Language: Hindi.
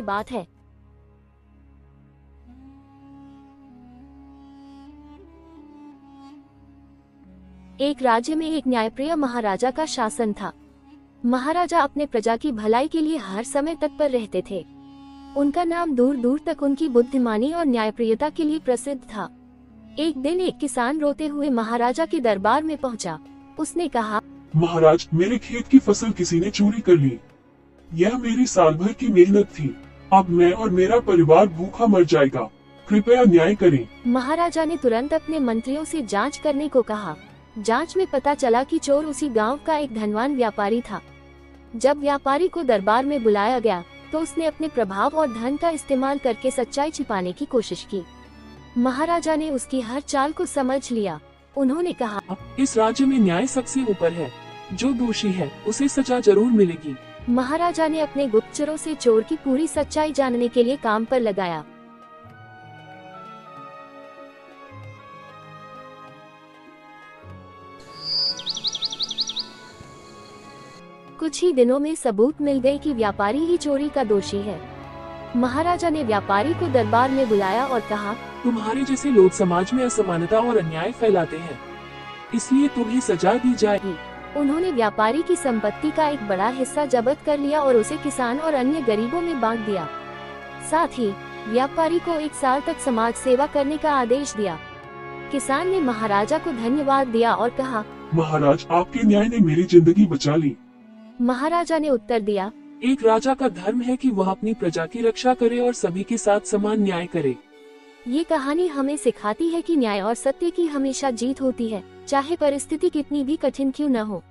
बात है। एक राज्य में एक न्यायप्रिय महाराजा का शासन था। महाराजा अपने प्रजा की भलाई के लिए हर समय तत्पर रहते थे। उनका नाम दूर दूर तक उनकी बुद्धिमानी और न्यायप्रियता के लिए प्रसिद्ध था। एक दिन एक किसान रोते हुए महाराजा के दरबार में पहुंचा। उसने कहा, महाराज, मेरे खेत की फसल किसी ने चोरी कर ली। यह मेरी साल भर की मेहनत थी। अब मैं और मेरा परिवार भूखा मर जाएगा। कृपया न्याय करें। महाराजा ने तुरंत अपने मंत्रियों से जांच करने को कहा। जांच में पता चला कि चोर उसी गांव का एक धनवान व्यापारी था। जब व्यापारी को दरबार में बुलाया गया तो उसने अपने प्रभाव और धन का इस्तेमाल करके सच्चाई छिपाने की कोशिश की। महाराजा ने उसकी हर चाल को समझ लिया। उन्होंने कहा, इस राज्य में न्याय सबसे ऊपर है। जो दोषी है उसे सजा जरूर मिलेगी। महाराजा ने अपने गुप्तचरों से चोर की पूरी सच्चाई जानने के लिए काम पर लगाया। कुछ ही दिनों में सबूत मिल गए कि व्यापारी ही चोरी का दोषी है। महाराजा ने व्यापारी को दरबार में बुलाया और कहा, तुम्हारे जैसे लोग समाज में असमानता और अन्याय फैलाते हैं, इसलिए तुम्हें सजा दी जाएगी। उन्होंने व्यापारी की संपत्ति का एक बड़ा हिस्सा जब्त कर लिया और उसे किसान और अन्य गरीबों में बांट दिया। साथ ही व्यापारी को 1 साल तक समाज सेवा करने का आदेश दिया। किसान ने महाराजा को धन्यवाद दिया और कहा, महाराज, आपके न्याय ने मेरी जिंदगी बचा ली। महाराजा ने उत्तर दिया, एक राजा का धर्म है कि वह अपनी प्रजा की रक्षा करे और सभी के साथ समान न्याय करे। ये कहानी हमें सिखाती है कि न्याय और सत्य की हमेशा जीत होती है, चाहे परिस्थिति कितनी भी कठिन क्यों न हो।